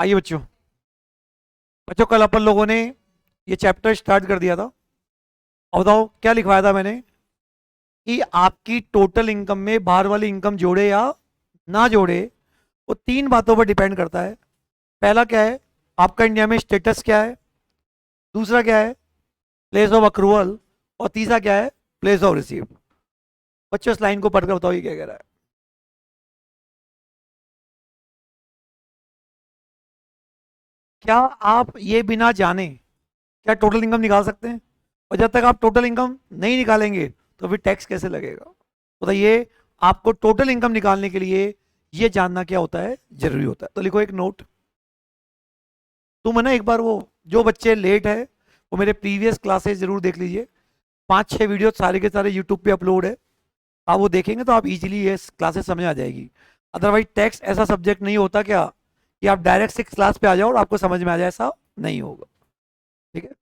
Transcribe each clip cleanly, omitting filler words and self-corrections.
आइए बच्चों। बच्चों कल अपन लोगों ने ये चैप्टर स्टार्ट कर दिया था। अब बताओ क्या लिखवाया था मैंने कि आपकी टोटल इनकम में बाहर वाली इनकम जोड़े या ना जोड़े, वो तीन बातों पर डिपेंड करता है। पहला क्या है, आपका इंडिया में स्टेटस क्या है। दूसरा क्या है, प्लेस ऑफ अक्रूवल। और तीसरा क्या है, प्लेस ऑफ रिसीव। बच्चों इस लाइन को पढ़कर बताओ ये क्या कह रहा है। क्या आप ये बिना जाने क्या टोटल इनकम निकाल सकते हैं? और जब तक आप टोटल इनकम नहीं निकालेंगे तो फिर टैक्स कैसे लगेगा? बताइए। आपको टोटल इनकम निकालने के लिए ये जानना क्या होता है, जरूरी होता है। तो लिखो एक नोट। तुम है ना, एक बार वो जो बच्चे लेट है वो मेरे प्रीवियस क्लासेस जरूर देख लीजिए। 5-6 वीडियो सारे के सारे यूट्यूब पे अपलोड है। आप वो देखेंगे तो आप इजीली ये क्लासेस समझ आ जाएगी। अदरवाइज टैक्स ऐसा सब्जेक्ट नहीं होता क्या कि आप डायरेक्ट 6 क्लास पे आ जाओ और आपको समझ में आ जाए, ऐसा नहीं होगा। ठीक है।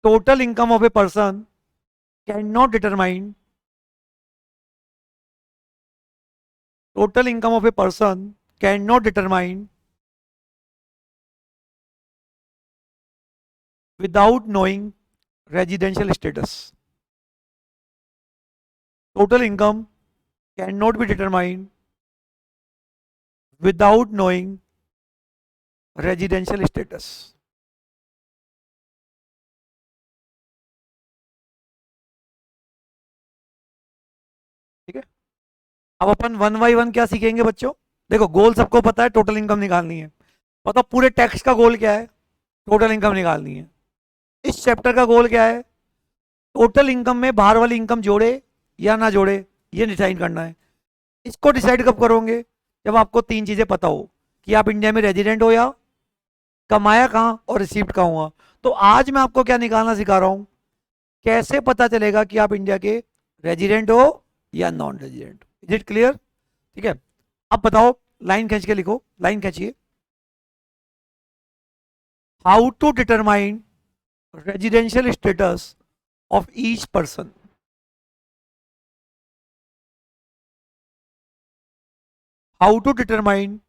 Total income of a person can not determine total income of a person cannot determine without knowing residential status. Total income cannot be determined without knowing residential status. ठीक है। अब अपन वन बाई वन क्या सीखेंगे बच्चों। देखो गोल सबको पता है, टोटल इनकम निकालनी है। बताओ पूरे टैक्स का गोल क्या है? टोटल इनकम निकालनी है। इस चैप्टर का गोल क्या है? टोटल इनकम में बाहर वाली इनकम जोड़े या ना जोड़े, ये डिसाइड करना है। इसको डिसाइड कब करोगे? जब आपको तीन चीजें पता हो कि आप इंडिया में रेजिडेंट हो या कमाया कहाँ और रिसीव्ड कहाँ हुआ। तो आज मैं आपको क्या निकालना सिखा रहा हूं, कैसे पता चलेगा कि आप इंडिया के रेजिडेंट हो या नॉन रेजिडेंट हो। Is it clear? ठीक है। अब बताओ, लाइन खींच के लिखो, लाइन खींचिए। How to determine residential status of each person. How to determine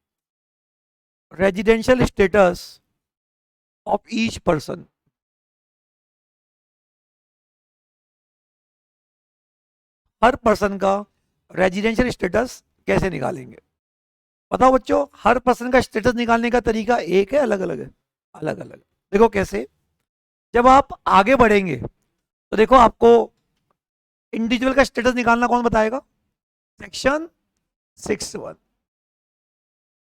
residential status of each person. हर पर्सन का रेजिडेंशियल स्टेटस कैसे निकालेंगे? बताओ बच्चों, हर पर्सन का स्टेटस निकालने का तरीका एक है, अलग अलग है? अलग अलग। देखो कैसे। जब आप आगे बढ़ेंगे तो देखो आपको इंडिविजुअल का स्टेटस निकालना कौन बताएगा? सेक्शन 6(1).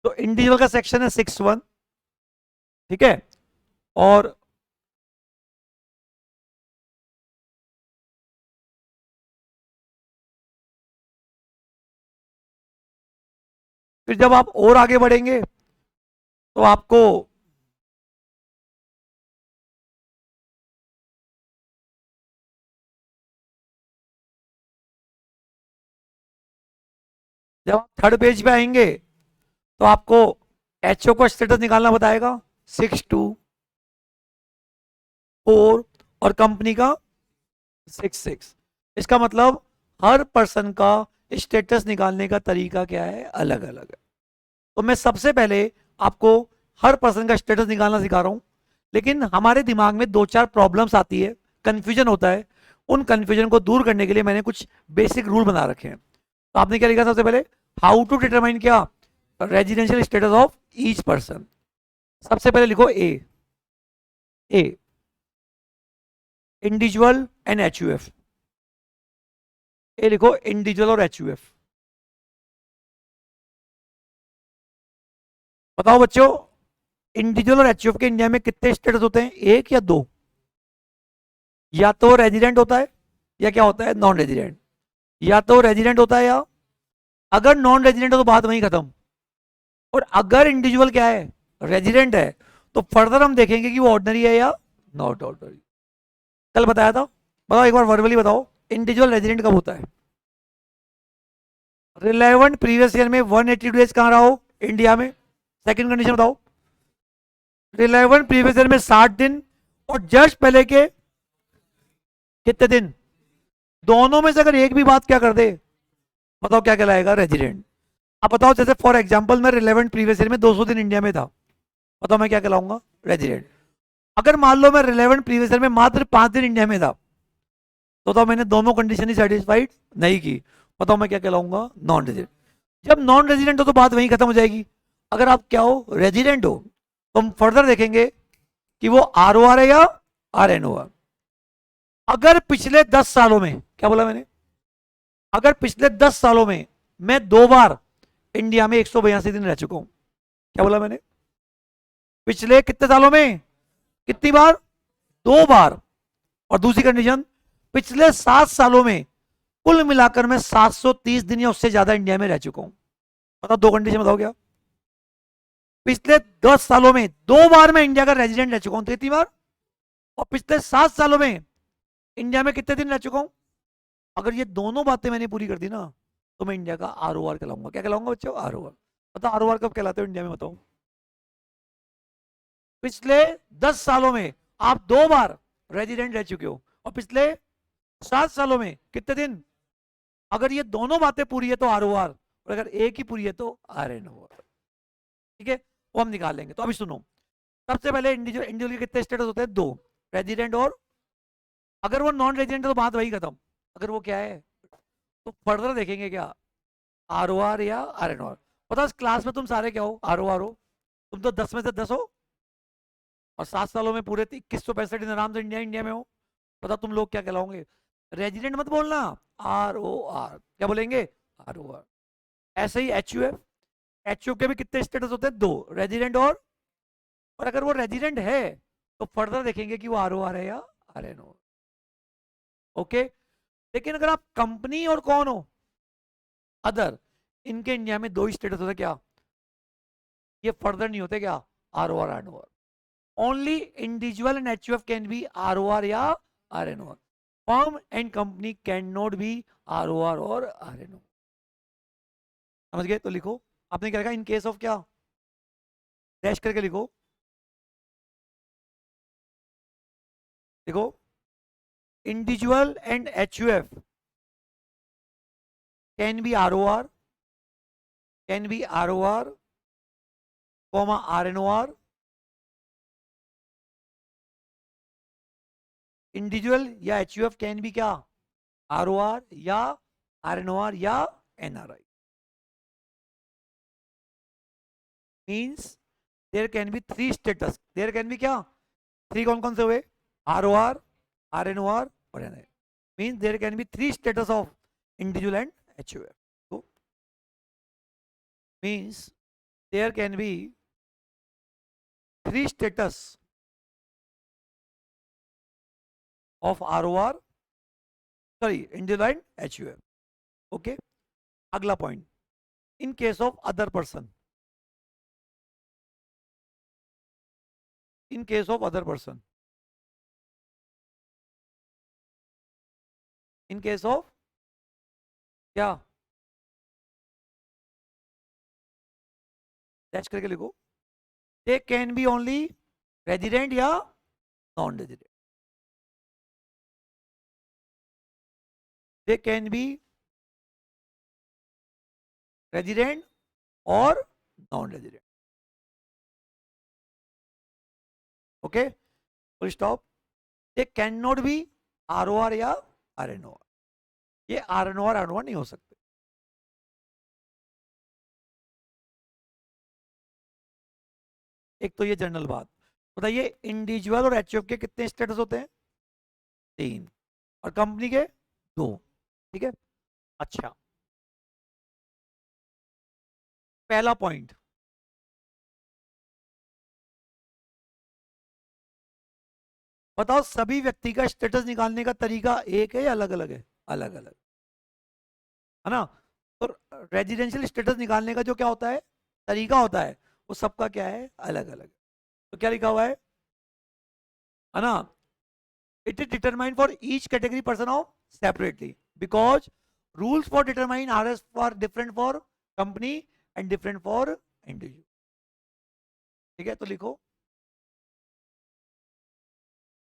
तो इंडिविजुअल का सेक्शन है 6(1). ठीक है। और फिर जब आप और आगे बढ़ेंगे तो आपको जब आप थर्ड पेज पे आएंगे तो आपको एचओ का स्टेटस निकालना बताएगा 6(2)(4) और कंपनी का 6(6). इसका मतलब हर पर्सन का स्टेटस निकालने का तरीका क्या है, अलग अलग है। तो मैं सबसे पहले आपको हर पर्सन का स्टेटस निकालना सिखा रहा हूं। लेकिन हमारे दिमाग में दो चार प्रॉब्लम्स आती है, कंफ्यूजन होता है। उन कंफ्यूजन को दूर करने के लिए मैंने कुछ बेसिक रूल बना रखे हैं। तो आपने क्या लिखा सबसे पहले? हाउ टू डिटरमाइन क्या? Residential status of each person. सबसे पहले लिखो A. A individual and HUF. A लिखो इंडिविजुअल और एचयूएफ। बताओ बच्चों, इंडिविजुअल और एचयूएफ के इंडिया में कितने स्टेटस होते हैं, एक या दो? या तो रेजिडेंट होता है या क्या होता है, नॉन रेजिडेंट। या तो रेजिडेंट होता है या अगर नॉन रेजिडेंट हो तो बात वहीं खत्म। और अगर इंडिविजुअल क्या है, रेजिडेंट है, तो फर्दर हम देखेंगे कि वो ऑर्डिनरी है या नॉट ऑर्डिनरी। कल बताया था। बताओ एक बार वर्बली बताओ, इंडिविजुअल रेजिडेंट कब होता है? रिलेवेंट प्रीवियस ईयर में 180 डेज कहां रहा हो, इंडिया में। सेकंड कंडीशन बताओ, रिलेवेंट प्रीवियस ईयर में 60 दिन और जस्ट पहले के कितने दिन? दोनों में से अगर एक भी बात क्या कर दे, बताओ क्या कहलाएगा, रेजिडेंट। अब बताओ, जैसे फॉर एग्जांपल मैं रिलेवेंट प्रीवियस ईयर में 200 दिन इंडिया में था, बताओ मैं क्या कहलाऊंगा? रेजिडेंट। अगर मान लो मैं रिलेवेंट प्रीवियस ईयर में मात्र 5 दिन इंडिया में था, तो बताओ मैंने दोनों कंडीशन ही सेटिस्फाइड नहीं की, बताओ मैं क्या कहलाऊंगा? Non resident. जब नॉन रेजिडेंट हो तो बात वहीं खत्म हो जाएगी। अगर आप क्या हो? रेजिडेंट हो, तो हम फर्दर देखेंगे कि वो आर ओ आर है या आर एन ओ आर। अगर पिछले 10 सालों में, क्या बोला मैंने? अगर पिछले 10 सालों में मैं 2 बार इंडिया में 182 दिन रह चुका हूं, क्या बोला मैंने? पिछले कितने सालों में कितनी बार? 2 बार। और दूसरी कंडीशन, पिछले 7 सालों में कुल मिलाकर मैं 730 दिन या उससे ज्यादा इंडिया में रह चुका हूं। बताओ, 2 कंडीशन बताओ क्या? पिछले 10 सालों में 2 बार मैं इंडिया का रेजिडेंट रह चुका हूं, कितनी बार? और पिछले 7 सालों में इंडिया में कितने दिन रह चुका हूं? अगर ये दोनों बातें मैंने पूरी कर दी ना, तो मैं इंडिया का आर ओ आर कहलाऊंगा। क्या कहलाऊंगा बच्चों? R O R. बताओ आर ओ आर कब कहलाते हो इंडिया में, बताओ? पिछले 10 सालों में आप 2 बार रेजिडेंट रह चुके हो, और पिछले 7 सालों में कितने दिन? अगर ये दोनों बातें पूरी है तो आर ओ आर, और अगर एक ही पूरी है तो आर एन ओ आर। ठीक है, वो हम निकाल लेंगे। तो अभी सुनो, सबसे पहले इंडिविजुअल, इंडिविजुअल के कितने स्टेटस होते हैं? 2, रेजिडेंट और, अगर वो नॉन रेजिडेंट है तो बात वही खत्म। अगर वो क्या है तो फर्दर देखेंगे क्या? आर ओ आर या आर एन ओ आर। पता क्लास में तुम सारे क्या हो? आर ओ आर हो। तुम तो 10 में से 10 हो, और 7 सालों में पूरे 2165 दिन आराम से इंडिया इंडिया में हो। पता तुम लोग क्या कहलाओगे? रेजिडेंट मत बोलना, आर ओ आर। क्या बोलेंगे? R O R. ऐसे ही H U F, H U के भी कितने स्टेटस होते हैं? 2, रेजिडेंट और अगर वो रेजिडेंट है तो फर्दर देखेंगे कि वो आर ओ आर है या आर एन ओ। ओके। लेकिन अगर आप कंपनी और कौन हो? अदर, इनके इंडिया में 2 ही स्टेटस होते, क्या? ये फर्दर नहीं होते क्या? R O R, R O R. Only individual and H U F can be R O R या R N O R. Firm and company can not be R O R और R N O. समझ गए? तो लिखो, आपने क्या लिखा? In case of क्या? डैश करके लिखो। देखो, individual and H U F can be R O R, can be R O R, comma are N O R. Individual या H U F can be क्या? आर ओ आर या R N O R या N R I. Means there can be 3 status. There can be क्या? 3 कौन कौन से हुए? R O R, R N O R और N I. Means there can be 3 status of individual and H U F. Means there can be 3 status of ROR, sorry, individual and HUF. Okay. अगला point, in case of other person, in case of other person, in case of क्या? Dash करके लिखो। They can be only resident या non resident. They can be resident और non resident. Okay, full stop. They can not be R O R या R N O R. ये R N O R, R N O R नहीं हो सकते। एक तो ये जनरल बात बताइए, इंडिविजुअल और एच के कितने स्टेटस होते हैं? 3, और कंपनी के 2। ठीक है। अच्छा, पहला पॉइंट, बताओ सभी व्यक्ति का स्टेटस निकालने का तरीका एक है या अलग अलग है? अलग अलग है ना। तो रेजिडेंशियल स्टेटस निकालने का जो क्या होता है, तरीका होता है, वो सबका क्या है? अलग अलग। तो क्या लिखा हुआ है ना? It is determined for each category person of separately, because rules for determine R S for different for company and different for individual. ठीक है, तो लिखो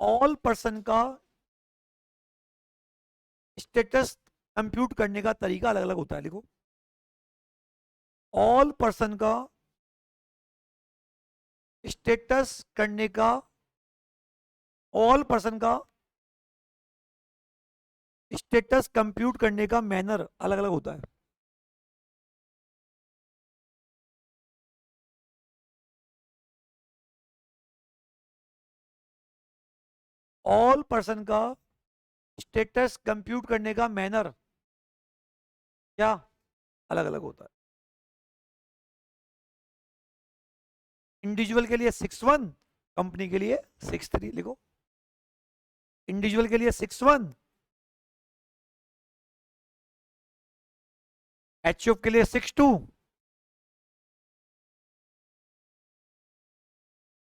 ऑल पर्सन का स्टेटस कंप्यूट करने का तरीका अलग अलग होता है। लिखो ऑल पर्सन का स्टेटस करने का, ऑल पर्सन का स्टेटस कंप्यूट करने का मैनर अलग अलग होता है। ऑल पर्सन का स्टेटस कंप्यूट करने का मैनर क्या अलग अलग होता है। इंडिविजुअल के लिए 6-1, कंपनी के लिए 6-3 लिखो। इंडिविजुअल के लिए 6-1, एचयूएफ के लिए 6-2,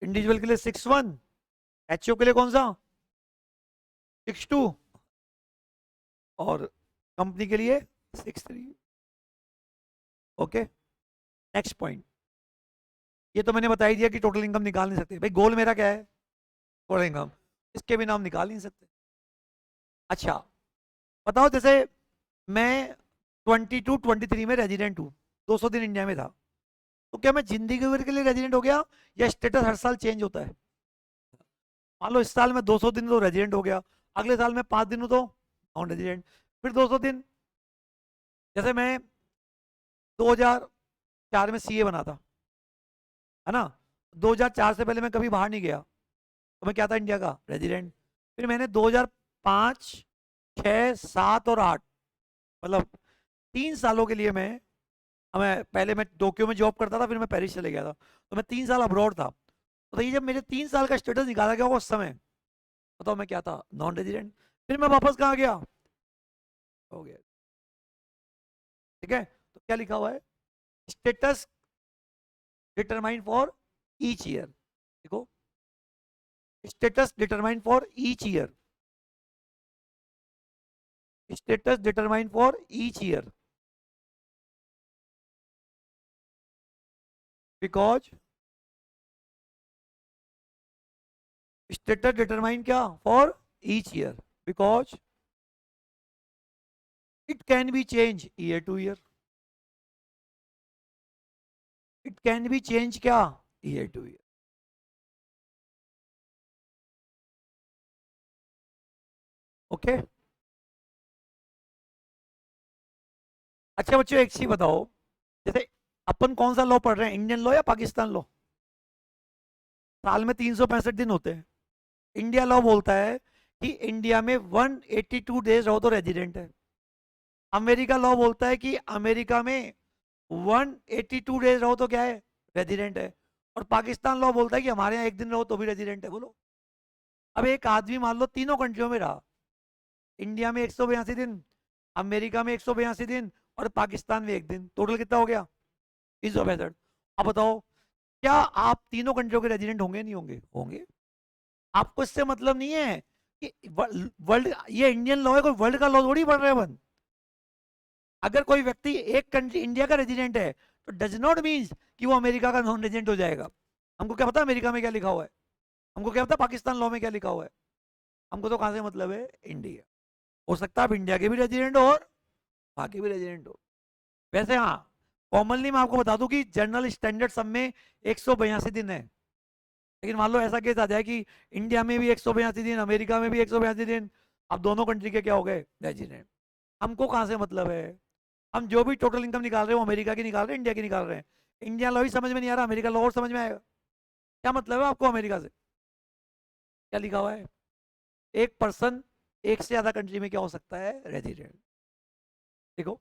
इंडिविजुअल के लिए 6-1, एचयूएफ के लिए कौन सा 6-2, और कंपनी के लिए 6-3। Okay, next point. ये तो मैंने बता ही दिया कि टोटल इनकम निकाल नहीं सकते भाई, गोल मेरा क्या है, टोटल इनकम, इसके बिना हम निकाल नहीं सकते। अच्छा बताओ, जैसे मैं 22-23 में रेजिडेंट हूँ, 200 दिन इंडिया में था, तो क्या मैं जिंदगी भर के लिए रेजिडेंट हो गया, या स्टेटस हर साल चेंज होता है? मान लो इस साल में 200 दिन तो रेजिडेंट हो गया, अगले साल में 5 दिन हूँ तो नॉन रेजिडेंट, फिर 200 दिन। जैसे मैं 2004 में सीए बना था, है ना, 2004 से पहले मैं कभी बाहर नहीं गया, तो मैं क्या था, इंडिया का रेजिडेंट। फिर मैंने 2005, 6, 7 और 8, मतलब 3 सालों के लिए मैं पहले मैं टोक्यो में जॉब करता था, फिर मैं पेरिस चले गया था, तो मैं 3 साल अब्रॉड था। तो बताइए जब मेरे 3 साल का स्टेटस निकाला गया होगा उस समय, बताओ मैं क्या था, नॉन रेजिडेंट। फिर मैं वापस कहाँ गया, हो गया। ठीक है, तो क्या लिखा हुआ है, status determine for each year, देखो, status determine for each year, status determine for each year, because status determine क्या for each year, because it can be change year to year, it can be change क्या, year to year. Okay. अच्छा बच्चों एक चीज बताओ, जैसे अपन कौन सा लॉ पढ़ रहे हैं, इंडियन लॉ या पाकिस्तान लॉ? साल में 365 दिन होते हैं। इंडिया लॉ बोलता है कि इंडिया में 182 डेज रहो तो रेजिडेंट है। अमेरिका लॉ बोलता है कि अमेरिका में 182 डेज रहो तो क्या है, रेजिडेंट है। और पाकिस्तान लॉ बोलता है कि हमारे यहाँ एक दिन रहो तो भी रेजिडेंट है। बोलो, अब एक आदमी मान लो तीनों कंट्रियों में रहा, इंडिया में 182 दिन, अमेरिका में 182 दिन, और पाकिस्तान में एक दिन, टोटल कितना हो गया, 365। अब बताओ, क्या आप तीनों कंट्रियों के रेजिडेंट होंगे, नहीं होंगे? होंगे। आपको इससे मतलब नहीं है कि वर्ल्ड, ये इंडियन लॉ है, कोई वर्ल्ड का लॉ थोड़ी पढ़ रहे हैं अपन। अगर कोई व्यक्ति एक कंट्री इंडिया का रेजिडेंट है, तो डज नॉट मीन कि वो अमेरिका का नॉन रेजिडेंट हो जाएगा। हमको क्या पता अमेरिका में क्या लिखा हुआ है, हमको क्या पता पाकिस्तान लॉ में क्या लिखा हुआ है, हमको तो कहां से मतलब है, इंडिया। हो सकता है आप इंडिया के भी रेजिडेंट हो और वहां के भी रेजिडेंट हो। वैसे हाँ, कॉमनली मैं आपको बता दूं कि जनरल स्टैंडर्ड सब में 182 दिन है। लेकिन मान लो ऐसा केस आ जाए कि इंडिया में भी 182 दिन, अमेरिका में भी 182 दिन, अब दोनों कंट्री के क्या हो गए, रेजिडेंट। हमको कहाँ से मतलब है, हम जो भी टोटल इनकम निकाल रहे हैं वो अमेरिका की निकाल रहे हैं, इंडिया की निकाल रहे हैं। इंडिया लॉ ही समझ में नहीं आ रहा, अमेरिका लॉ और समझ में आएगा। क्या मतलब है आपको अमेरिका से, क्या लिखा हुआ है, एक पर्सन एक से ज्यादा कंट्री में क्या हो सकता है, रेजिडेंट। देखो,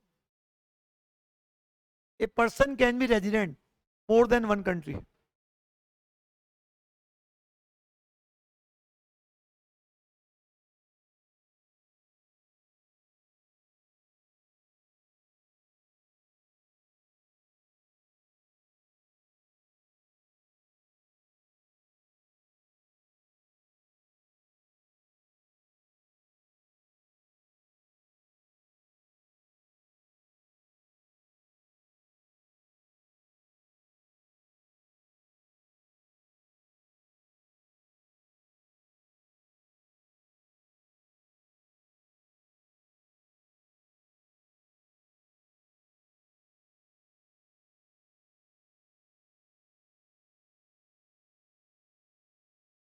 a person can be resident more than one country.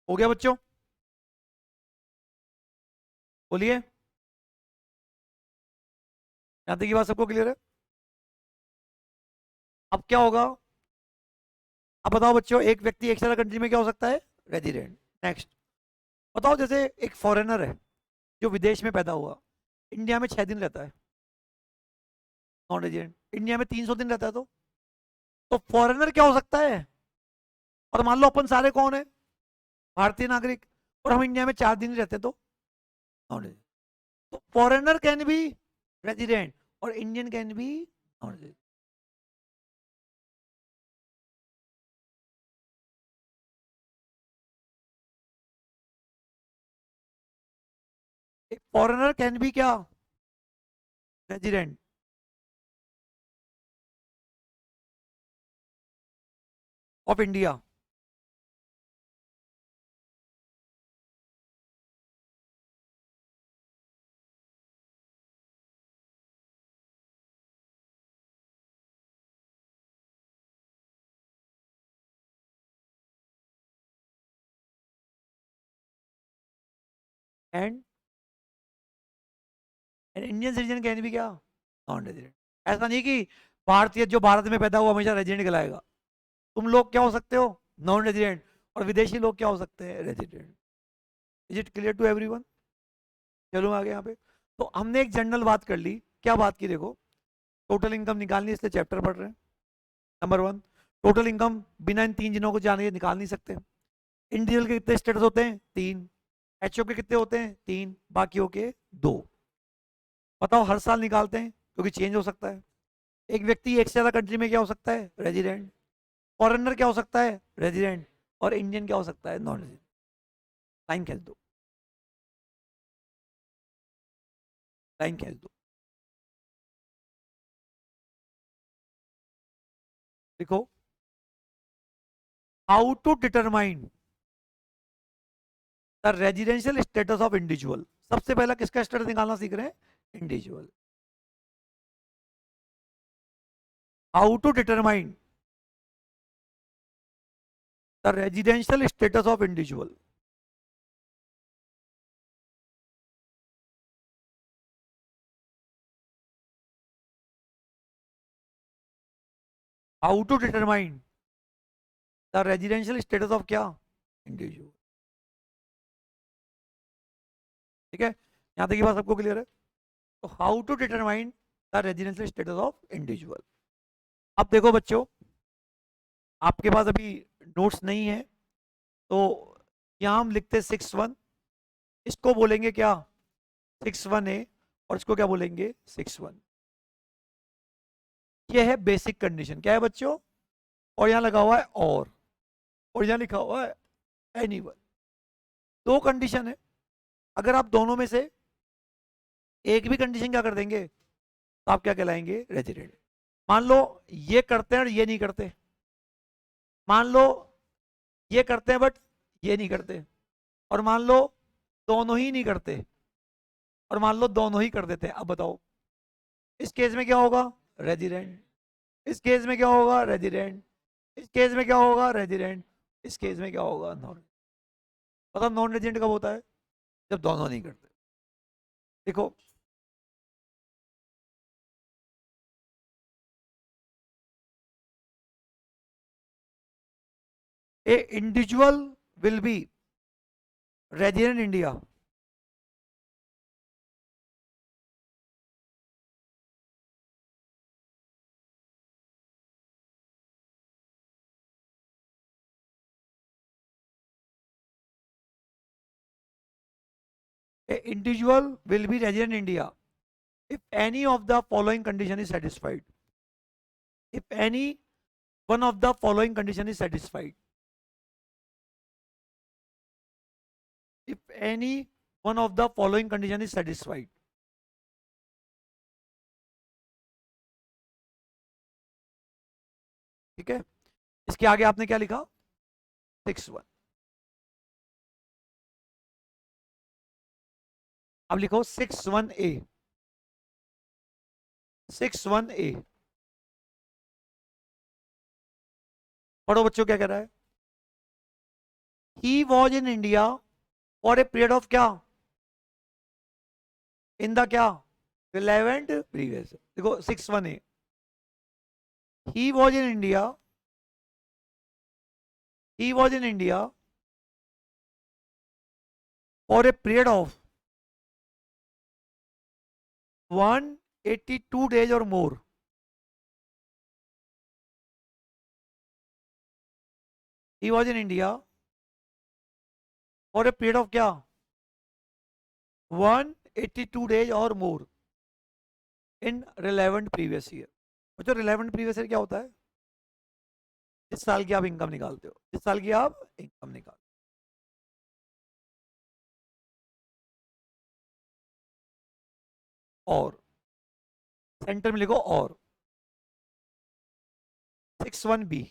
हो गया बच्चों? बोलिए, यहां तक की बात सबको क्लियर है? अब क्या होगा? अब बताओ बच्चों, एक व्यक्ति एक से कंट्री में क्या हो सकता है? रेजिडेंट। नेक्स्ट बताओ, जैसे एक फॉरेनर है जो विदेश में पैदा हुआ, इंडिया में 6 दिन रहता है, नॉन रेजिडेंट, इंडिया में 300 दिन रहता है, तो फॉरेनर क्या हो सकता है? और मान लो अपन सारे कौन है? भारतीय नागरिक, और हम इंडिया में 4 दिन ही रहते, तो नॉन रेजिडेंट। तो फॉरेनर कैन बी रेजिडेंट और Indian can be non resident. एक फॉरेनर कैन बी क्या? Resident of India. And Indian citizen can be क्या? Non resident. ऐसा नहीं कि भारतीय जो भारत में पैदा हुआ हमेशा रेजिडेंट कहलाएगा। तुम लोग क्या हो सकते हो? Non resident. और विदेशी लोग क्या हो सकते हैं? Resident. Is it clear to everyone? चलो आगे यहाँ पे। तो हमने एक जनरल बात कर ली। क्या बात की? देखो, टोटल इनकम निकालनी है, इसलिए चैप्टर पढ़ रहे हैं। नंबर 1, टोटल इनकम बिना इन 3 चीजों को जाने निकाल नहीं सकते। इंडिविजुअल के कितने स्टेटस होते हैं? 3। एचओ के कितने होते हैं? 3। बाकियों के 2। बताओ, हर साल निकालते हैं क्योंकि चेंज हो सकता है। एक व्यक्ति एक से ज्यादा कंट्री में क्या हो सकता है? रेजिडेंट। फॉरेनर क्या हो सकता है? रेजिडेंट। और इंडियन क्या हो सकता है? Non resident. लाइन खींच दो, लाइन खींच दो। देखो, how to determine the residential status of individual. सबसे पहला किसका स्टेटस निकालना सीख रहे हैं? Individual. How to determine the residential status of individual. How to determine the residential status of क्या? इंडिविजुअल। ठीक है, यहां तक की बात सबको क्लियर है? तो how to determine the residential status of individual. अब देखो बच्चों, आपके पास अभी नोट्स नहीं है, तो यहां हम लिखते 6-1, इसको बोलेंगे क्या? 6-1 A, और इसको क्या बोलेंगे? 6-1। ये है बेसिक कंडीशन। क्या है बच्चों? और यहां लगा हुआ है और यहां लिखा हुआ है एनीवन। दो कंडीशन है। अगर आप दोनों में से एक भी कंडीशन क्या कर देंगे, तो आप क्या कहलाएंगे? रेजिडेंट। मान लो ये करते हैं और ये नहीं करते। मान लो ये करते हैं बट ये नहीं करते। और मान लो दोनों ही नहीं करते। और मान लो दोनों ही कर देते हैं। अब बताओ, इस केस में क्या होगा? रेजिडेंट। इस केस में क्या होगा? रेजिडेंट। इस केस में क्या होगा? रेजिडेंट। इस केस में क्या होगा? नॉन। मतलब नॉन रेजिडेंट कब होता है? जब दोनों नहीं करते। देखो, ए individual will be resident India A individual will be resident in India if any of the following condition is satisfied. If any one of the following condition is satisfied. If any one of the following condition is satisfied. ठीक है, इसके आगे आपने क्या लिखा? 6-1। अब लिखो 6-1 A। 6-1 A। पढ़ो बच्चों क्या कह रहा है? He was in India for a period of क्या, इन द क्या, रिलेवेंट प्रीवियस। देखो 6-1 है, he was in India, he was in India for a period of 182 days or more। He was in India for a period of क्या, 182 days or more in relevant previous year। बच्चों relevant previous year क्या होता है, जिस साल की आप income निकालते हो, जिस साल की आप इनकम निकाल, और सेंटर में लिखो और 61B।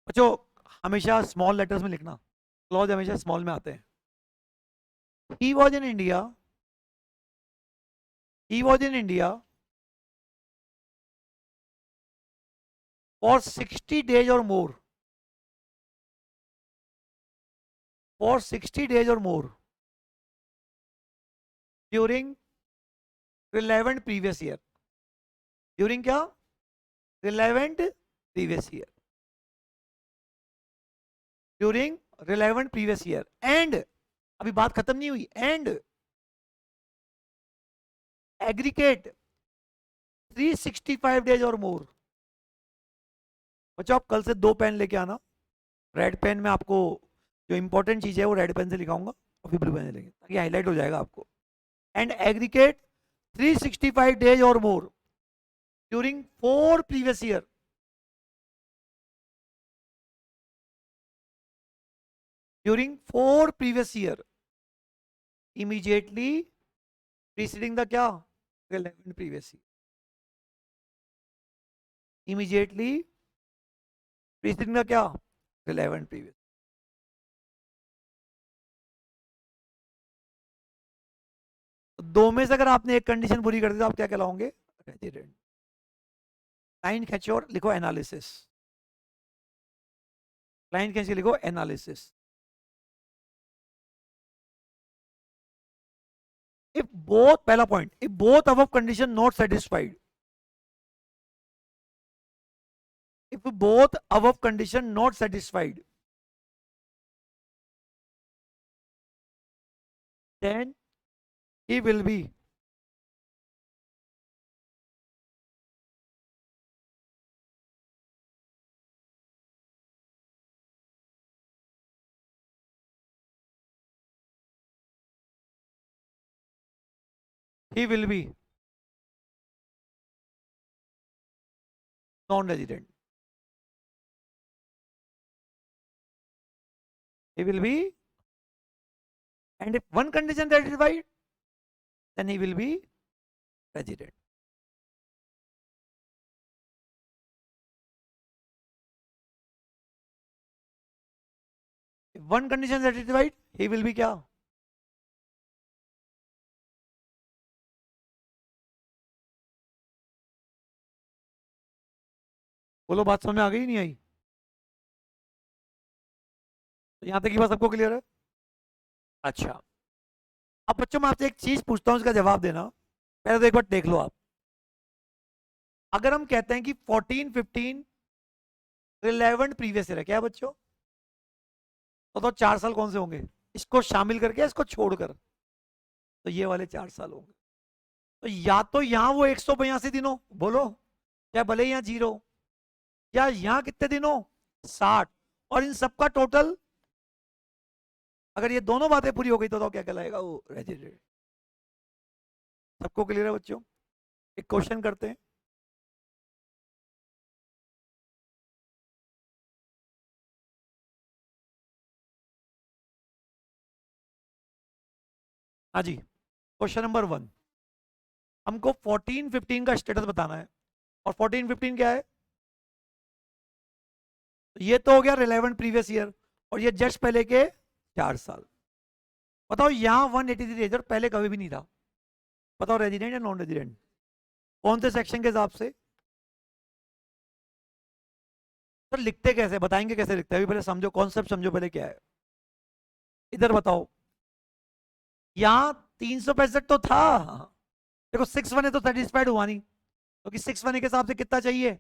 बच्चों हमेशा स्मॉल लेटर्स में लिखना, क्लॉज हमेशा स्मॉल में आते हैं। He was in India, he was in India for 60 days or more, for 60 days or more during relevant previous year, during क्या, relevant previous year, during relevant previous year and, अभी बात खत्म नहीं हुई, and aggregate 365 days or more। बच्चों आप कल से 2 पेन लेके आना, रेड पेन में आपको जो इंपॉर्टेंट चीज है वो रेड पेन से लिखाऊंगा और फिर ब्लू पेन से लिखेंगे ताकि हाईलाइट हो जाएगा आपको। And aggregate 365 days or more during 4 previous year, during 4 previous year immediately preceding the क्या, relevant previous year, immediately preceding the क्या, relevant previous। तो 2 में से अगर आपने एक कंडीशन पूरी कर दी तो आप क्या कहलाओगे, रेजिडेंट। लाइन खींचो और लिखो एनालिसिस, लाइन खींच के लिखो एनालिसिस। if both, पहला point, if both above condition not satisfied, if both above condition not satisfied, then he will be non-resident, he will be, and if one condition satisfied then he will be resident। if one condition satisfied he will be क्या, बोलो बात समझ में आ गई नहीं आई, तो यहां तक की बात सबको क्लियर है। अच्छा अब बच्चों मैं आपसे एक चीज पूछता हूं, इसका जवाब देना, पहले तो एक बार देख लो आप। अगर हम कहते हैं कि 14-15 रिलेवेंट प्रीवियस ईयर है, क्या है बच्चों, तो 4 साल कौन से होंगे, इसको शामिल करके इसको छोड़कर, तो ये वाले 4 साल होंगे। तो या तो यहां वो 182 दिन हो, बोलो, या भले यहाँ 0, या यहां कितने दिन हो, 60, और इन सबका टोटल, अगर ये दोनों बातें पूरी हो गई तो क्या कहलाएगा, वो रेजिडेंट। सबको क्लियर है बच्चों, एक क्वेश्चन करते हैं। हाँ जी, क्वेश्चन नंबर 1, हमको 14-15 का स्टेटस बताना है, और 14-15 क्या है, ये तो हो गया रिलेवेंट प्रीवियस ईयर, और ये जस्ट पहले के 4 साल। बताओ यहां 183 डेज और पहले कभी भी नहीं था, बताओ रेजिडेंट या नॉन रेजिडेंट, कौन से सेक्शन के हिसाब से। तो लिखते कैसे, बताएंगे कैसे लिखते हैं, अभी पहले समझो, कॉन्सेप्ट समझो पहले क्या है। इधर बताओ, यहां 365 तो था, देखो 6 1 है तो सेटिस्फाइड हुआ नहीं, क्योंकि 6 1 के हिसाब से कितना चाहिए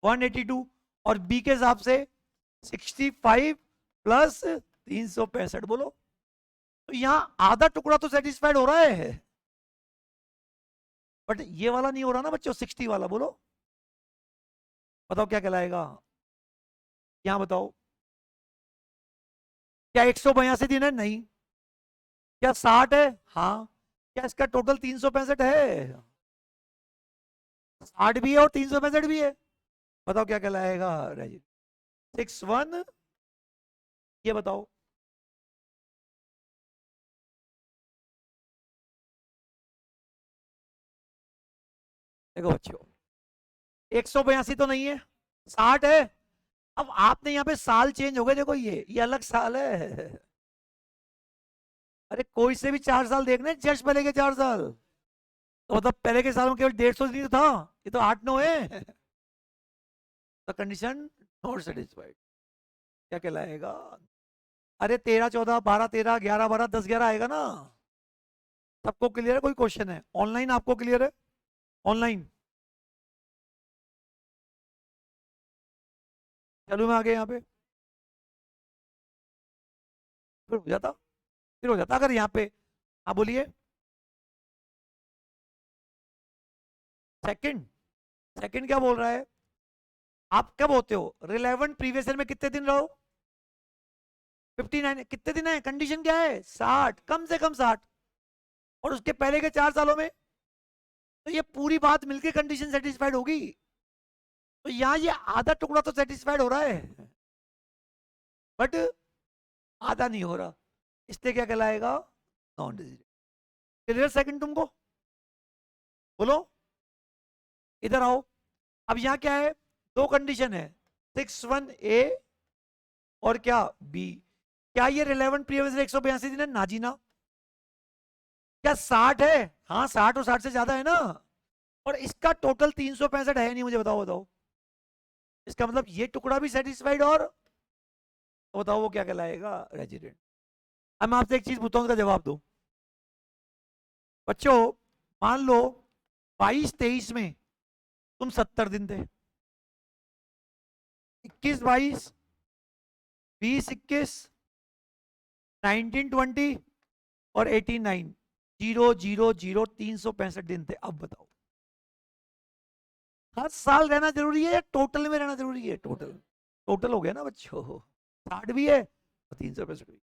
182, और बी के हिसाब से 65 प्लस 365, बोलो। तो यहां आधा टुकड़ा तो सेटिस्फाइड हो रहा है, बट ये वाला नहीं हो रहा ना बच्चों, 60 वाला, बोलो बताओ क्या कहलाएगा। यहां बताओ, क्या 182 दिन है, नहीं। क्या 60 है, हाँ। क्या इसका टोटल 365 है, 60 भी है और 365 भी है, बताओ क्या कहलाएगा राजीव। 6 1, ये बताओ। देखो बच्चों, 182 तो नहीं है, 60 है। अब आपने यहाँ पे साल चेंज हो गए, देखो ये अलग साल है। अरे कोई से भी 4 साल देखने, जस्ट पहले के 4 साल, तो मतलब पहले के साल में केवल 150 दिन था, ये तो 8 9 है। द कंडीशन नॉट सेटिस्फाइड, क्या कहलाएगा। अरे 13 14 12 13 11 12 10 11 आएगा ना। सबको क्लियर है, कोई क्वेश्चन है ऑनलाइन, आपको क्लियर है ऑनलाइन। चलो मैं आगे यहाँ पे, फिर हो जाता, फिर हो जाता अगर यहाँ पे। हाँ बोलिए। सेकंड, सेकंड क्या बोल रहा है, आप कब होते हो रिलेवेंट प्रीवियस ईयर में, कितने दिन रहो 59, कितने दिन है, कंडीशन क्या है 60, कम से कम 60, और उसके पहले के 4 सालों में, तो ये पूरी बात मिलके कंडीशन सेटिस्फाइड होगी। तो यहाँ ये आधा टुकड़ा तो सेटिस्फाइड हो रहा है, बट आधा नहीं हो रहा, इसलिए क्या कहलाएगा नॉन रेजिडेंट। क्लियर सेकंड तुमको, बोलो। इधर आओ, अब यहाँ क्या है, दो कंडीशन है, 61A और क्या बी। क्या ये रिलेवेंट प्रीवियस 182 दिन है, ना जी ना। क्या 60 है, हाँ 60 और 60 से ज्यादा है ना, और इसका टोटल 365 है नहीं, मुझे बताओ बताओ, इसका मतलब ये टुकड़ा भी सेटिस्फाइड, और तो बताओ वो क्या कहलाएगा रेजिडेंट। अब मैं आपसे एक चीज पूछता हूँ, उसका जवाब दो बच्चों। मान लो 22 23 में तुम 70 दिन थे, 21 22 20 21 19 20 और 18 9, 0 0 0 365 दिन थे। अब बताओ हर साल रहना जरूरी है या टोटल में रहना जरूरी है, टोटल, टोटल हो गया ना बच्चों, 60 भी है और 365 भी।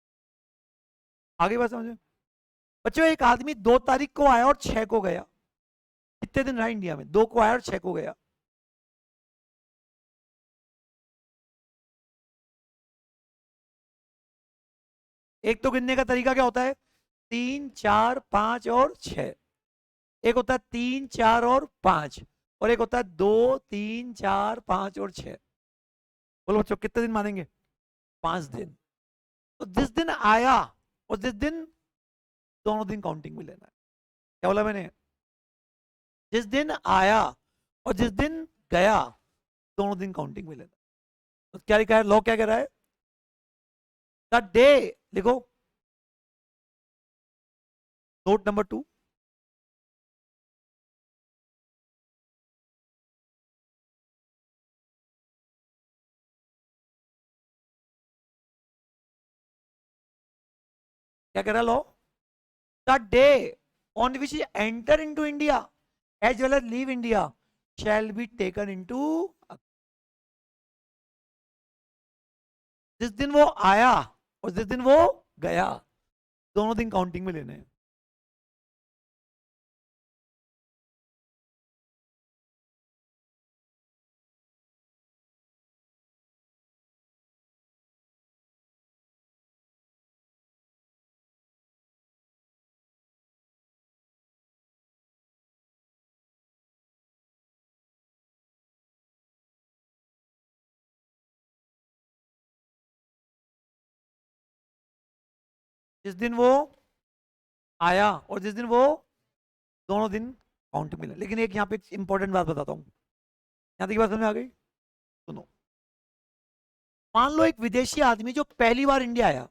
आगे बात समझे बच्चों, एक आदमी 2 तारीख को आया और 6 को गया, कितने दिन रहा इंडिया में, 2 को आया और 6 को गया। एक तो गिनने का तरीका क्या होता है, 3 4 5 और 6, एक होता है 3 4 और 5, और एक होता है 2 3 4 5 और 6। बोलो बच्चों कितने दिन मानेंगे, 5 दिन। तो जिस दिन आया और जिस दिन, दोनों दिन काउंटिंग में लेना है। क्या बोला मैंने, जिस दिन आया और जिस दिन गया, दोनों दिन काउंटिंग में लेना। तो क्या लिखा है, लॉ क्या कह रहा है, द डे, लिखो नोट नंबर 2, क्या कह रहा है law, the day on which he enter into India as well as leave India shall be taken into, जिस दिन वो आया और जिस दिन वो गया, दोनों दिन काउंटिंग में लेने हैं। जिस दिन वो आया और जिस दिन वो, दोनों दिन काउंट में ले। लेकिन एक यहाँ पे इंपॉर्टेंट बात बताता हूँ, यहाँ तक की बात समझ में आ गई, सुनो। मान लो एक विदेशी आदमी जो पहली बार इंडिया आया,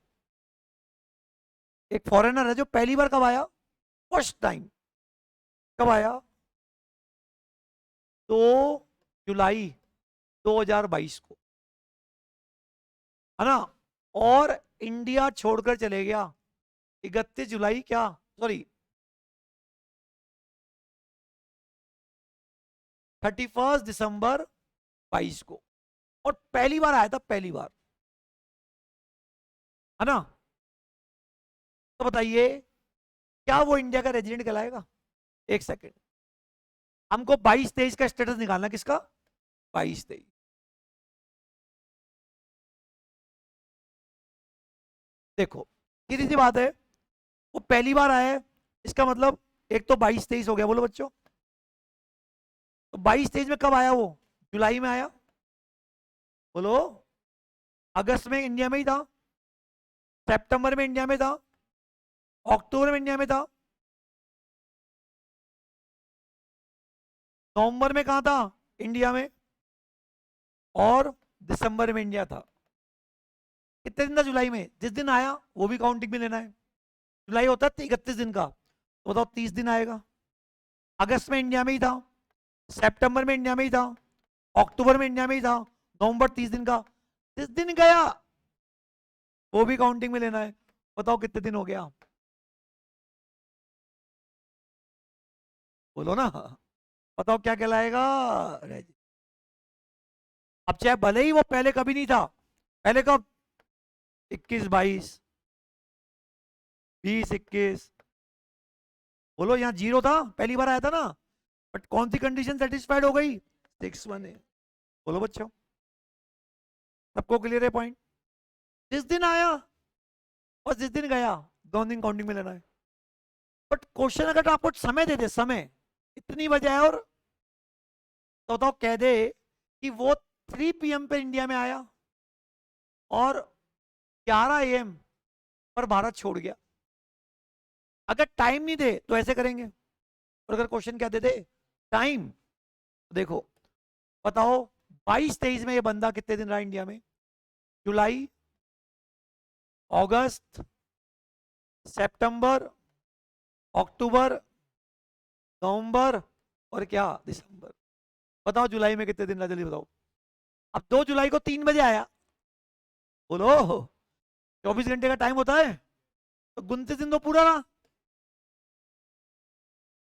एक फॉरेनर है जो पहली बार कब आया, फर्स्ट टाइम कब आया, 2 जुलाई 2022 को, है ना, और इंडिया छोड़कर चले गया 31 जुलाई, क्या सॉरी 31 दिसंबर 22 को, और पहली बार आया था, पहली बार, है ना। तो बताइए क्या वो इंडिया का रेजिडेंट कहलाएगा? एक सेकेंड, हमको 22-23 का स्टेटस निकालना, किसका? 22-23। देखो सीधी सी बात है, वो पहली बार आया है, इसका मतलब एक तो 22-23 हो गया, बोलो बच्चों। तो 22-23 में कब आया वो? जुलाई में आया, बोलो। अगस्त में इंडिया में ही था, सितंबर में इंडिया में था, अक्टूबर में इंडिया में था, नवंबर में कहा था? इंडिया में, और दिसंबर में इंडिया था। कितने दिन था जुलाई में? जिस दिन आया वो भी काउंटिंग में लेना है। जुलाई होता है 31 दिन का, तो बताओ 30 दिन आएगा। अगस्त में इंडिया में ही था, सितंबर में इंडिया में ही था, अक्टूबर में इंडिया में ही था, नवंबर 30 दिन का, 30 दिन गया वो भी काउंटिंग में लेना है। बताओ कितने दिन हो गया? बोलो ना, बताओ क्या कहलाएगा? अब चाहे भले ही वो पहले कभी नहीं था, पहले कब? 21-22, 20-21, बोलो, यहाँ 0 था, पहली बार आया था ना, बट कौन सी कंडीशन सेटिस्फाइड हो गई? 6-1 है। बोलो बच्चों, सबको क्लियर है पॉइंट? जिस दिन आया और जिस दिन गया, 2 दिन काउंटिंग में लेना है। बट क्वेश्चन अगर आपको समय दे दे, समय इतनी बजे है, और तो बताओ कह दे कि वो 3 PM पे इंडिया में आया और 11 AM पर भारत छोड़ गया। अगर टाइम नहीं दे तो ऐसे करेंगे, और अगर क्वेश्चन क्या दे दे? टाइम। देखो बताओ 22-23 में ये बंदा कितने दिन रहा इंडिया में? जुलाई, अगस्त, सितंबर, अक्टूबर, नवंबर, और क्या, दिसंबर। बताओ जुलाई में कितने दिन रहा, जल्दी बताओ। अब 2 जुलाई को 3 बजे आया, बोलो, 24 घंटे का टाइम होता है, तो 29 दिन तो पूरा रहा।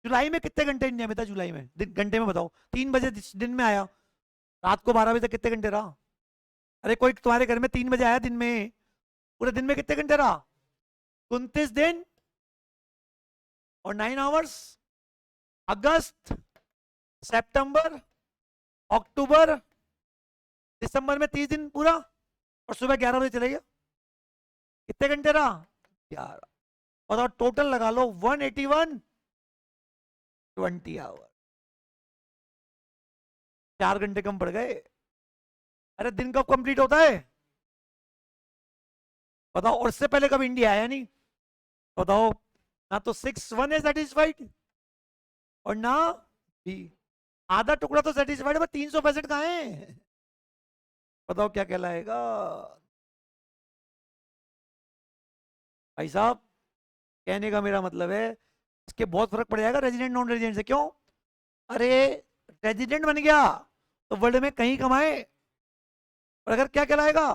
जुलाई में कितने घंटे इंडिया में था? जुलाई में घंटे में बताओ, 3 बजे दिन में आया, रात को 12 बजे तक कितने घंटे रहा? अरे कोई तुम्हारे घर में 3 बजे आया दिन में, पूरे दिन में कितने घंटे रहा? 29 दिन और 9 आवर्स। अगस्त, सितंबर, अक्टूबर, दिसंबर में 30 दिन पूरा, और सुबह 11 बजे चले गया। कितने घंटे रहा? 11। और टोटल लगा लो 181, 20 आवर, 4 घंटे कम पड़ गए। अरे दिन कब कंप्लीट होता है? बताओ, और इससे पहले कब इंडिया आया नहीं? बताओ, ना तो 6-1 है सेटिस्फाइड, और ना भी आधा टुकड़ा तो सेटिस्फाइड है, पर 365 कहाँ है? बताओ क्या कहलाएगा? भाई साहब, कहने का मेरा मतलब है, इसके बहुत फर्क पड़ जाएगा रेजिडेंट नॉन रेजिडेंट से। क्यों? अरे रेजिडेंट बन गया तो वर्ल्ड में कहीं कमाए, और अगर क्या कहलाएगा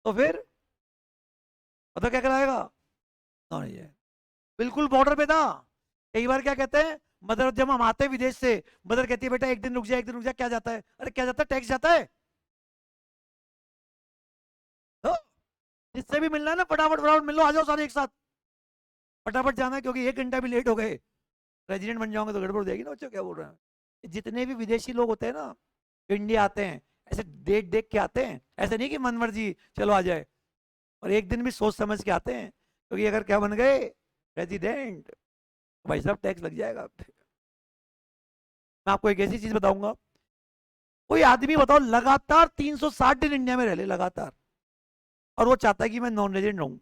तो फिर बताओ क्या कहलाएगा? Non resident. बिल्कुल बॉर्डर पे था। कई बार क्या कहते हैं, मदर, जब हम आते हैं विदेश से, मदर कहती है बेटा एक दिन रुक जा, एक दिन रुक जा, क्या जाता है? अरे क्या जाता है? टैक्स जाता है। तो जिससे भी मिलना है ना, फटाफट फटाफट मिल लो, आ जाओ सारे एक साथ, फटाफट जाना है, क्योंकि 1 घंटा भी लेट हो गए रेजिडेंट बन जाओगे तो गड़बड़ हो जाएगी ना बच्चों। क्या बोल रहे हैं? जितने भी विदेशी लोग होते हैं ना, जो इंडिया आते हैं, ऐसे देख देख के आते हैं, ऐसे नहीं कि मन मर्जी चलो आ जाए, और एक दिन भी सोच समझ के आते हैं, क्योंकि अगर क्या बन गए रेजिडेंट, तो भाई साहब टैक्स लग जाएगा। मैं आपको एक ऐसी चीज बताऊंगा, कोई आदमी बताओ लगातार 360 दिन इंडिया में रह ले लगातार, और वो चाहता है कि मैं नॉन रेजिडेंट रहूं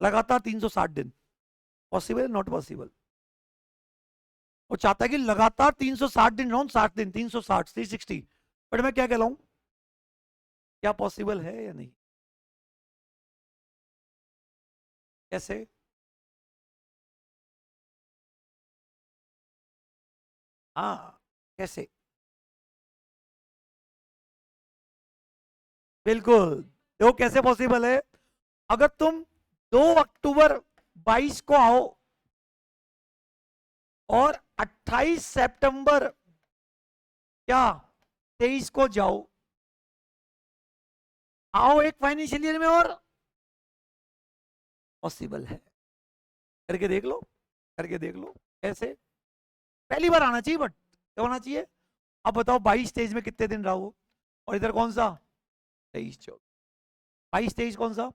लगातार 360 दिन, पॉसिबल है? Not possible. वो चाहता है कि लगातार 360 दिन रहूं, 60 दिन, 360, 360। बट मैं क्या कह रहा हूं, क्या पॉसिबल है या नहीं? कैसे? हाँ, कैसे? बिल्कुल। देखो कैसे पॉसिबल है। अगर तुम 2 अक्टूबर 22 को आओ और 28 सितंबर क्या 23 को जाओ, आओ एक फाइनेंशियल ईयर में और पॉसिबल है। करके देख लो, करके देख लो कैसे। पहली बार आना चाहिए, बट क्या होना चाहिए। अब बताओ 22-23 में कितने दिन रहो, और इधर कौन सा 23-24, 22-23 कौन सा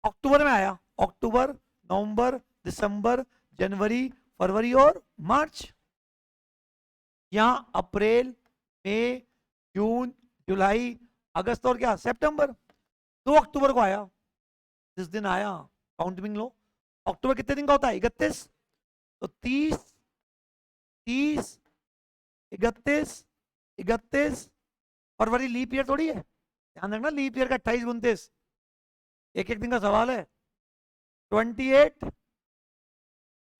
अक्टूबर में आया। अक्टूबर, नवंबर, दिसंबर, जनवरी, फरवरी और मार्च। यहां अप्रैल, मई, जून, जुलाई, अगस्त और क्या सितंबर। 2 अक्टूबर को आया, जिस दिन आया काउंट में लो। अक्टूबर कितने दिन का होता है 31, तो 30, 30, 31, 31। फरवरी लीप ईयर थोड़ी है, ध्यान रखना लीप ईयर का 28, 29 एक एक दिन का सवाल है। 28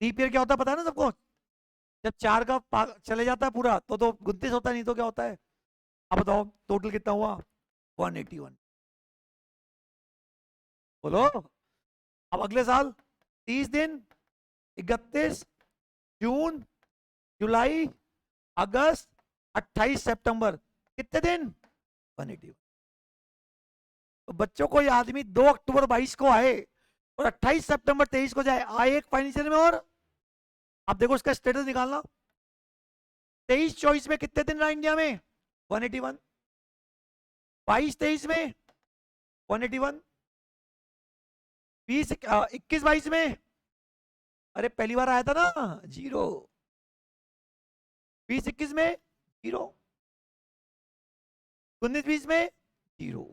लीप ईयर क्या होता है पता है ना सबको। जब 4 का चले जाता है पूरा तो 29 होता है, नहीं तो क्या होता है। अब बताओ टोटल कितना हुआ 181। बोलो। अब अगले साल 30 दिन, 31 जून, जुलाई, अगस्त, 28 सितंबर, कितने दिन 181। तो बच्चों को ये आदमी 2 अक्टूबर 22 को आए और 28 सितंबर 23 को जाए, आए एक फाइनेंशियल में और। अब देखो इसका स्टेटस निकालना। 23-24 में कितने दिन रहा इंडिया में 181। 22-23 में 181। 21-22 में, अरे पहली बार आया था ना 0। 20-21 में 0। 19-20 में 0।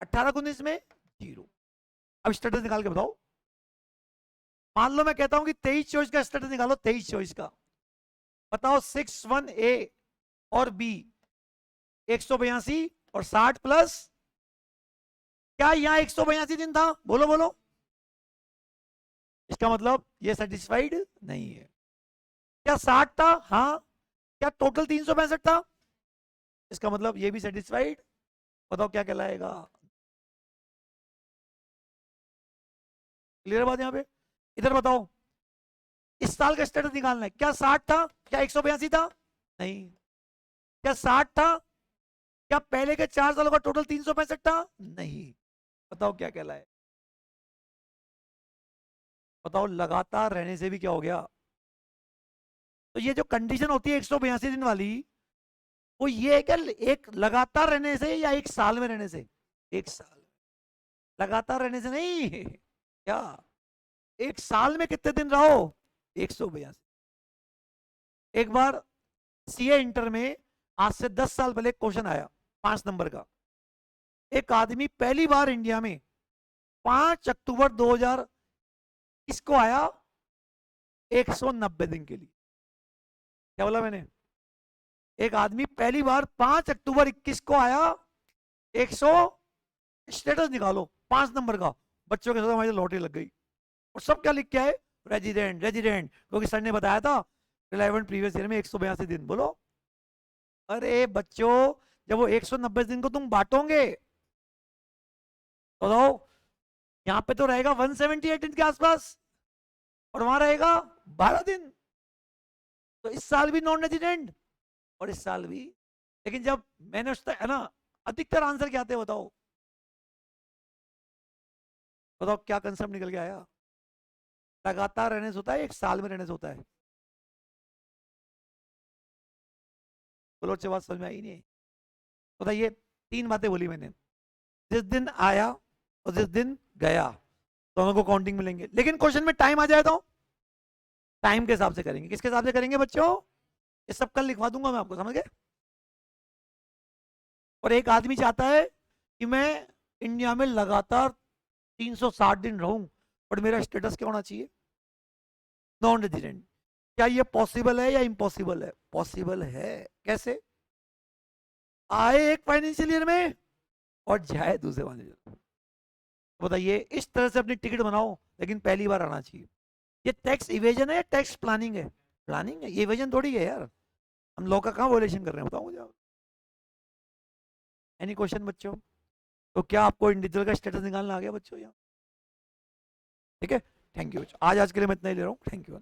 18-19 में 0। अब स्टेटस निकाल के बताओ। मान लो मैं कहता हूं कि 23-24 का स्टेटस निकालो, 23-24 का बताओ। 61A और B 182 और 60 प्लस, क्या यहां 182 दिन था, बोलो बोलो। इसका मतलब ये सेटिस्फाइड नहीं है। क्या 60 था, हाँ। क्या टोटल 365 था, इसका मतलब ये भी सेटिस्फाइड। बताओ क्या कहलाएगा। क्लियर बात यहां पे। इधर बताओ इस साल का स्टेटस निकालना है। क्या 60 था, क्या 182 था, नहीं। क्या 60 था, क्या पहले के 4 सालों का टोटल 365 था, नहीं। बताओ क्या कहलाए। बताओ लगातार रहने से भी क्या हो गया। तो ये जो कंडीशन होती है 182 दिन वाली, वो ये है क्या एक लगातार रहने से या एक साल में रहने से। एक साल लगातार रहने से नहीं क्या। एक साल में कितने दिन रहो 182। एक बार सीए इंटर में आज से 10 साल पहले क्वेश्चन आया 5 नंबर का। एक आदमी पहली बार इंडिया में 5 अक्टूबर 2000 इसको आया 190 दिन के लिए। क्या बोला मैंने। एक आदमी पहली बार 5 अक्टूबर 21 को आया 100, स्टेटस निकालो 5 नंबर का। बच्चों के साथ हमारी लॉटरी लग गई। और सब क्या लिख के आए, रेजिडेंट रेजिडेंट, क्योंकि सर ने बताया था रिलेवेंट प्रीवियस ईयर में 182 दिन। बोलो। अरे बच्चों, जब वो 190 दिन को तुम बांटोगे तो यहां पे तो रहेगा 178 दिन के आसपास, और वहां रहेगा 12 दिन। तो इस साल भी नॉन रेजिडेंट और इस साल भी। लेकिन जब मैंने उसका है ना, अधिकतर आंसर क्या आते हैं बताओ। बताओ क्या कंसेप्ट निकल के आया। लगातार रहने से होता है, एक साल में रहने से होता है। बोलो अच्छी बात समझ में आई नहीं। बताइए 3 बातें बोली मैंने। जिस दिन आया और जिस दिन गया दोनों को काउंटिंग मिलेंगे। लेकिन क्वेश्चन में टाइम आ जाए तो टाइम के हिसाब से करेंगे। किसके हिसाब से करेंगे बच्चों, ये सब कल लिखवा दूंगा मैं आपको, समझ गए। और एक आदमी चाहता है कि मैं इंडिया में लगातार 360 दिन रहूं, बट मेरा स्टेटस क्या होना चाहिए नॉन रेजिडेंट। क्या ये पॉसिबल है या इम्पॉसिबल है। पॉसिबल है। कैसे। आए एक फाइनेंशियल ईयर में और जाए दूसरे फाइनेंशियल। तो बताइए, इस तरह से अपनी टिकट बनाओ, लेकिन पहली बार आना चाहिए। ये टैक्स इवेजन है या टैक्स प्लानिंग है? प्लानिंग है, ये इवेजन थोड़ी है यार। हम लॉ का कहाँ वोलेशन कर रहे हैं, बताओ मुझे आप। एनी क्वेश्चन बच्चों? तो क्या आपको इंडिविजुअल का स्टेटस निकालना आ गया बच्चों यहाँ? ठीक है, थैंक यू। आज के लिए मैं इतना ही ले रहा हूँ, थैंक यू।